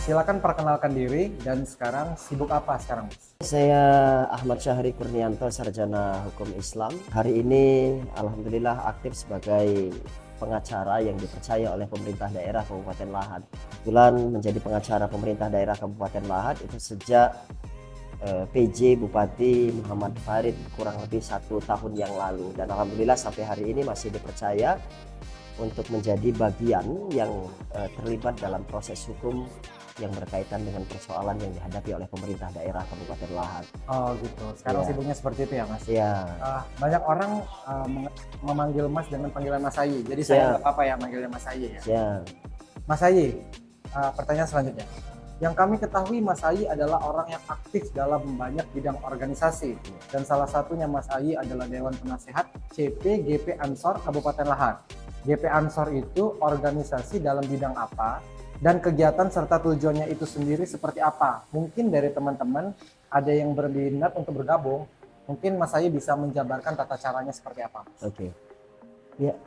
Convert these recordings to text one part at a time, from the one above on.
silakan perkenalkan diri dan sekarang sibuk apa sekarang, Mas? Saya Ahmad Syahri Kurnianto, sarjana hukum Islam. Hari ini alhamdulillah aktif sebagai pengacara yang dipercaya oleh pemerintah daerah Kabupaten Lahat. Kebetulan menjadi pengacara pemerintah daerah Kabupaten Lahat itu sejak PJ Bupati Muhammad Farid kurang lebih 1 tahun yang lalu, dan alhamdulillah sampai hari ini masih dipercaya untuk menjadi bagian yang terlibat dalam proses hukum yang berkaitan dengan persoalan yang dihadapi oleh pemerintah daerah Kabupaten Lahat. Oh gitu, sekarang Ya. sibuknya seperti itu ya, Mas? Ya, Banyak orang memanggil Mas dengan panggilan Mas Ayi, jadi saya nggak apa-apa ya manggilnya Mas Ayi ya. ya. Mas Ayi, pertanyaan selanjutnya. Yang kami ketahui Mas Ayi adalah orang yang aktif dalam banyak bidang organisasi, dan salah satunya Mas Ayi adalah Dewan Penasehat CP GP Ansor Kabupaten Lahat. GP Ansor itu organisasi dalam bidang apa, dan kegiatan serta tujuannya itu sendiri seperti apa? Mungkin dari teman-teman ada yang berminat untuk bergabung, mungkin Mas Ayi bisa menjabarkan tata caranya seperti apa, Mas? Oke. Ya,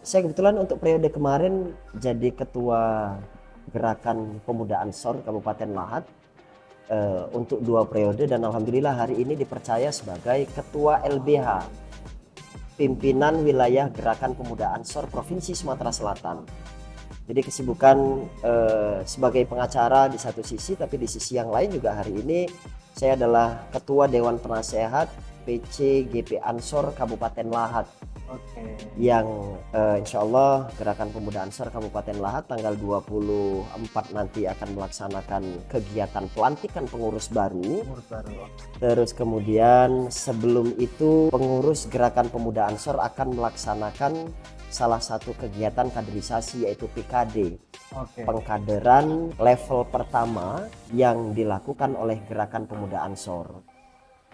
saya kebetulan untuk periode kemarin jadi ketua Gerakan Pemuda Ansor Kabupaten Lahat untuk 2 periode, dan alhamdulillah hari ini dipercaya sebagai ketua LBH, pimpinan wilayah Gerakan Pemuda Ansor Provinsi Sumatera Selatan. Jadi kesibukan sebagai pengacara di satu sisi, tapi di sisi yang lain juga hari ini saya adalah ketua Dewan Penasehat PC GP Ansor Kabupaten Lahat. Oke. Yang insya Allah Gerakan Pemuda Ansor Kabupaten Lahat tanggal 24 nanti akan melaksanakan kegiatan pelantikan pengurus baru. Terus kemudian sebelum itu pengurus Gerakan Pemuda Ansor akan melaksanakan salah satu kegiatan kaderisasi, yaitu PKD. Oke. Pengkaderan level pertama yang dilakukan oleh Gerakan Pemuda Ansor.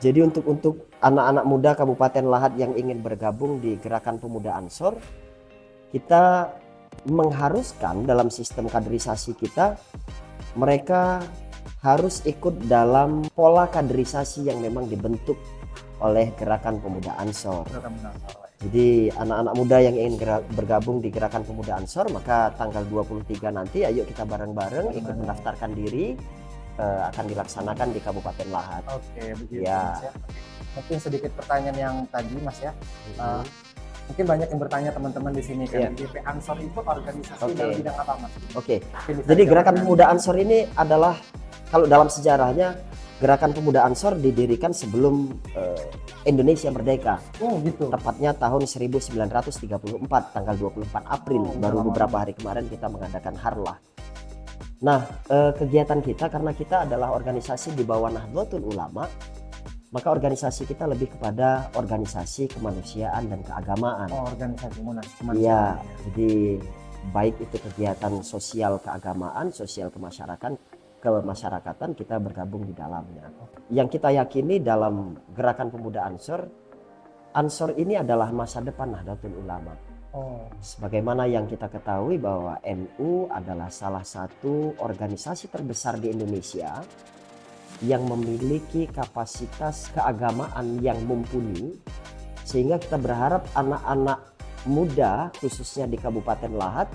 Jadi untuk anak-anak muda Kabupaten Lahat yang ingin bergabung di Gerakan Pemuda Ansor, kita mengharuskan dalam sistem kaderisasi kita, mereka harus ikut dalam pola kaderisasi yang memang dibentuk oleh Gerakan Pemuda Ansor. Jadi anak-anak muda yang ingin bergabung di Gerakan Pemuda Ansor, maka tanggal 23 nanti ayo kita bareng-bareng ikut mendaftarkan diri. Akan dilaksanakan di Kabupaten Lahat. Oke, begitu Ya. Mas ya. Mungkin sedikit pertanyaan yang tadi Mas ya. Mungkin banyak yang bertanya teman-teman di sini kan, GP Ansor itu organisasi dalam bidang apa, Mas? Oke. Jadi Gerakan Pemuda Ansor ini adalah, kalau dalam sejarahnya, Gerakan Pemuda Ansor didirikan sebelum Indonesia merdeka. Oh gitu. Tepatnya tahun 1934, tanggal 24 April. Baru beberapa hari kemarin kita mengadakan harlah. Nah, kegiatan kita, karena kita adalah organisasi di bawah Nahdlatul Ulama, maka organisasi kita lebih kepada organisasi kemanusiaan dan keagamaan. Oh, organisasi kemanusiaan. Iya, jadi baik itu kegiatan sosial keagamaan, sosial kemasyarakatan, kita bergabung di dalamnya. Yang kita yakini dalam Gerakan Pemuda Ansor, Ansor ini adalah masa depan Nahdlatul Ulama. Sebagaimana yang kita ketahui bahwa NU adalah salah satu organisasi terbesar di Indonesia yang memiliki kapasitas keagamaan yang mumpuni, sehingga kita berharap anak-anak muda khususnya di Kabupaten Lahat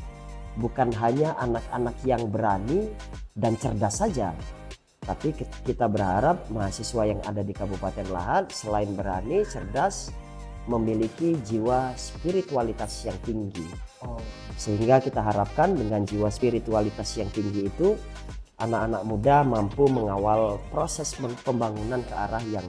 bukan hanya anak-anak yang berani dan cerdas saja, tapi kita berharap mahasiswa yang ada di Kabupaten Lahat selain berani, cerdas, memiliki jiwa spiritualitas yang tinggi. Sehingga kita harapkan dengan jiwa spiritualitas yang tinggi itu, anak-anak muda mampu mengawal proses pembangunan ke arah yang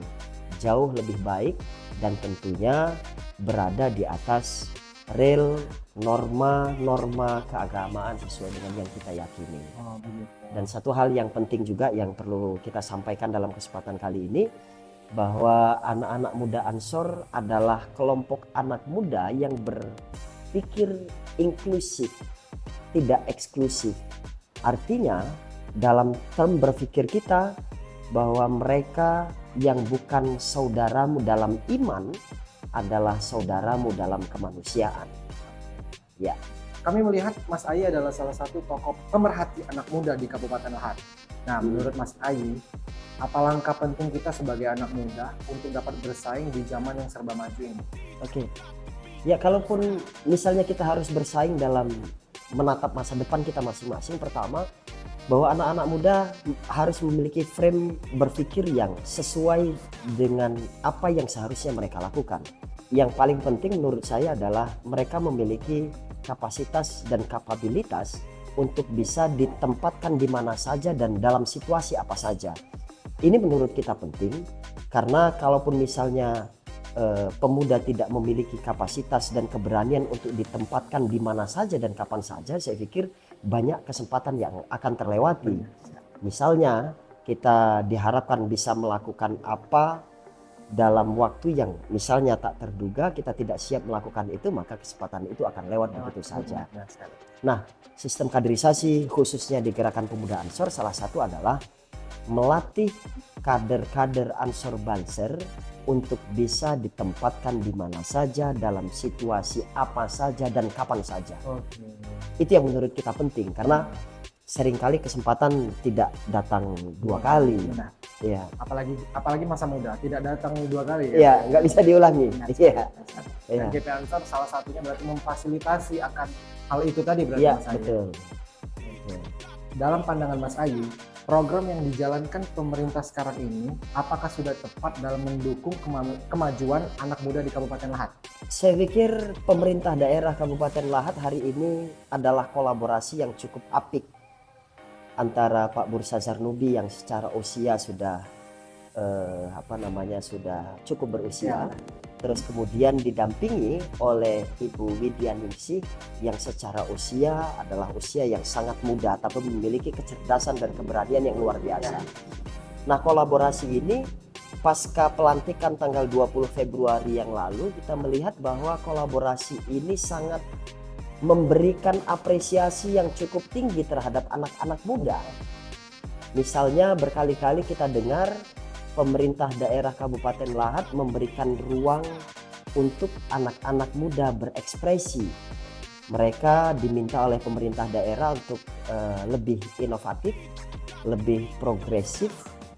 jauh lebih baik, dan tentunya berada di atas rel norma-norma keagamaan sesuai dengan yang kita yakini. Dan satu hal yang penting juga yang perlu kita sampaikan dalam kesempatan kali ini, bahwa anak-anak muda Ansor adalah kelompok anak muda yang berpikir inklusif, tidak eksklusif. Artinya dalam term berpikir kita bahwa mereka yang bukan saudaramu dalam iman adalah saudaramu dalam kemanusiaan. Ya. Kami melihat Mas Ayi adalah salah satu tokoh pemerhati anak muda di Kabupaten Lahat. Nah, menurut Mas Ayi, apa langkah penting kita sebagai anak muda untuk dapat bersaing di zaman yang serba maju ini? Oke. Ya, kalaupun misalnya kita harus bersaing dalam menatap masa depan kita masing-masing, pertama bahwa anak-anak muda harus memiliki frame berpikir yang sesuai dengan apa yang seharusnya mereka lakukan. Yang paling penting menurut saya adalah mereka memiliki kapasitas dan kapabilitas untuk bisa ditempatkan di mana saja dan dalam situasi apa saja. Ini menurut kita penting karena kalaupun misalnya pemuda tidak memiliki kapasitas dan keberanian untuk ditempatkan di mana saja dan kapan saja, saya pikir banyak kesempatan yang akan terlewati. Misalnya kita diharapkan bisa melakukan apa dalam waktu yang misalnya tak terduga, kita tidak siap melakukan itu, maka kesempatan itu akan lewat begitu saja. Nah, sistem kaderisasi khususnya di Gerakan Pemuda Ansor salah satu adalah melatih kader-kader Ansor Banser untuk bisa ditempatkan di mana saja, dalam situasi apa saja dan kapan saja. Itu yang menurut kita penting karena seringkali kesempatan tidak datang dua kali. Benar. Ya. Apalagi masa muda tidak datang 2 kali. Ya, nggak bisa diulangi. Iya. Dan GP Ansor salah satunya berarti memfasilitasi akan hal itu tadi berarti Iya, Mas Ayi. betul. Dalam pandangan Mas Ayi, program yang dijalankan pemerintah sekarang ini apakah sudah tepat dalam mendukung kemajuan anak muda di Kabupaten Lahat? Saya pikir pemerintah daerah Kabupaten Lahat hari ini adalah kolaborasi yang cukup apik antara Pak Bursa Zarnubi yang secara usia sudah sudah cukup berusia, terus kemudian didampingi oleh Ibu Widya Ningsih yang secara usia adalah usia yang sangat muda tapi memiliki kecerdasan dan keberanian yang luar biasa. Nah, kolaborasi ini pasca pelantikan tanggal 20 Februari yang lalu kita melihat bahwa kolaborasi ini sangat memberikan apresiasi yang cukup tinggi terhadap anak-anak muda. Misalnya berkali-kali kita dengar pemerintah daerah Kabupaten Lahat memberikan ruang untuk anak-anak muda berekspresi. Mereka diminta oleh pemerintah daerah untuk lebih inovatif, lebih progresif,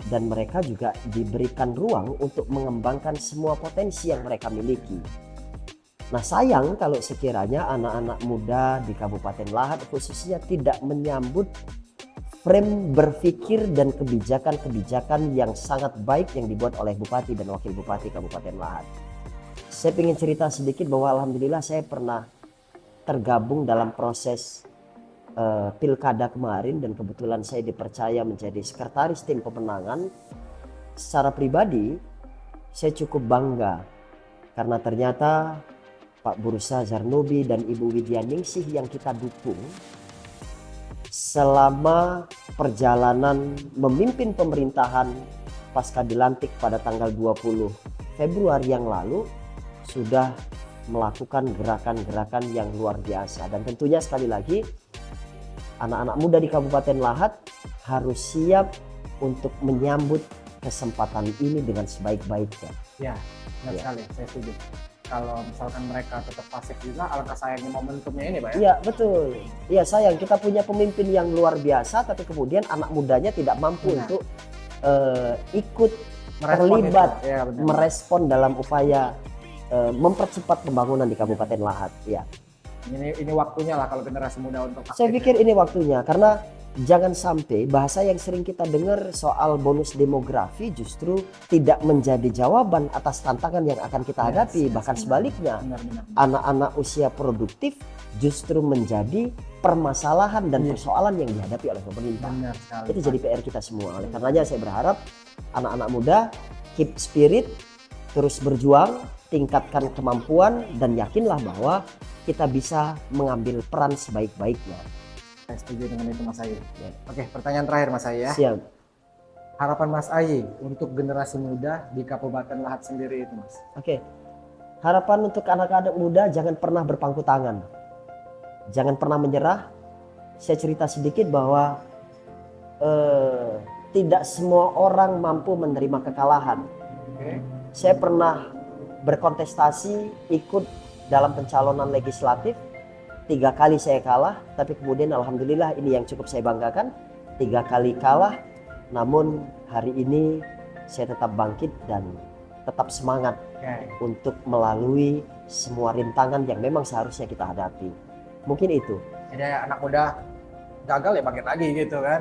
dan mereka juga diberikan ruang untuk mengembangkan semua potensi yang mereka miliki. Nah, sayang kalau sekiranya anak-anak muda di Kabupaten Lahat khususnya tidak menyambut frame berpikir dan kebijakan-kebijakan yang sangat baik yang dibuat oleh Bupati dan Wakil Bupati Kabupaten Lahat. Saya ingin cerita sedikit bahwa alhamdulillah saya pernah tergabung dalam proses pilkada kemarin dan kebetulan saya dipercaya menjadi sekretaris tim pemenangan. Secara pribadi saya cukup bangga karena ternyata Pak Bursa Zarnubi dan Ibu Widya Ningsih yang kita dukung selama perjalanan memimpin pemerintahan pasca dilantik pada tanggal 20 Februari yang lalu sudah melakukan gerakan-gerakan yang luar biasa. Dan tentunya sekali lagi anak-anak muda di Kabupaten Lahat harus siap untuk menyambut kesempatan ini dengan sebaik-baiknya. Ya, benar sekali, saya setuju. Kalau misalkan mereka tetap pasif juga, alangkah sayangnya momentumnya ini, Pak ya? Iya, betul. Iya, sayang kita punya pemimpin yang luar biasa tapi kemudian anak mudanya tidak mampu untuk ikut terlibat, merespon dalam upaya mempercepat pembangunan di Kabupaten Lahat. Ya. Ini waktunya lah kalau generasi muda untuk aktif. Saya pikir ini waktunya karena jangan sampai bahasa yang sering kita dengar soal bonus demografi justru tidak menjadi jawaban atas tantangan yang akan kita hadapi. Bahkan sebaliknya, anak-anak usia produktif justru menjadi permasalahan dan persoalan yang dihadapi oleh pemerintah. Itu jadi PR kita semua. Oleh karenanya saya berharap anak-anak muda keep spirit, terus berjuang, tingkatkan kemampuan dan yakinlah bahwa kita bisa mengambil peran sebaik-baiknya. Saya setuju dengan itu Mas Ayi. Oke, pertanyaan terakhir Mas Ayi ya. Siap. Harapan Mas Ayi untuk generasi muda di Kabupaten Lahat sendiri itu Mas. Oke. Harapan untuk anak-anak muda jangan pernah berpangku tangan. Jangan pernah menyerah. Saya cerita sedikit bahwa tidak semua orang mampu menerima kekalahan. Saya pernah berkontestasi ikut dalam pencalonan legislatif. 3 kali saya kalah, tapi kemudian alhamdulillah ini yang cukup saya banggakan. 3 kali kalah, namun hari ini saya tetap bangkit dan tetap semangat untuk melalui semua rintangan yang memang seharusnya kita hadapi. Mungkin itu. Jadi anak muda gagal ya bangkit lagi gitu kan.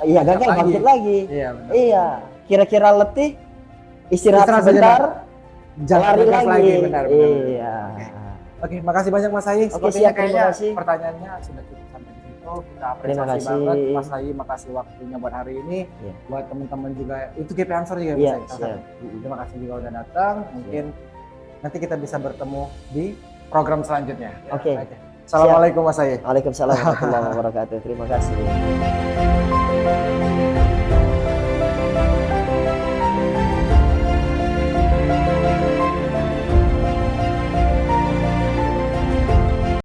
Iya gagal Bangkit bangkit lagi. Iya benar. Iya, kira-kira letih istirahat Istirahat sebentar, Jangan lari tegas lagi. benar. Iya. Oke, makasih banyak Mas Hayi. Oke, Sepertinya siap, terima kayaknya kasih. pertanyaannya sudah cukup sampai di situ. Kita Terima apresiasi kasih. banget Mas Hayi, makasih waktunya buat hari ini. Iya. Buat teman-teman juga itu GP Ansor juga Iya, Mas Hayi. siap. Terima kasih juga udah datang. Mungkin nanti kita bisa bertemu di program selanjutnya. Oke. Oke. Assalamualaikum Mas Hayi. Waalaikumsalam warahmatullahi wabarakatuh. Terima kasih.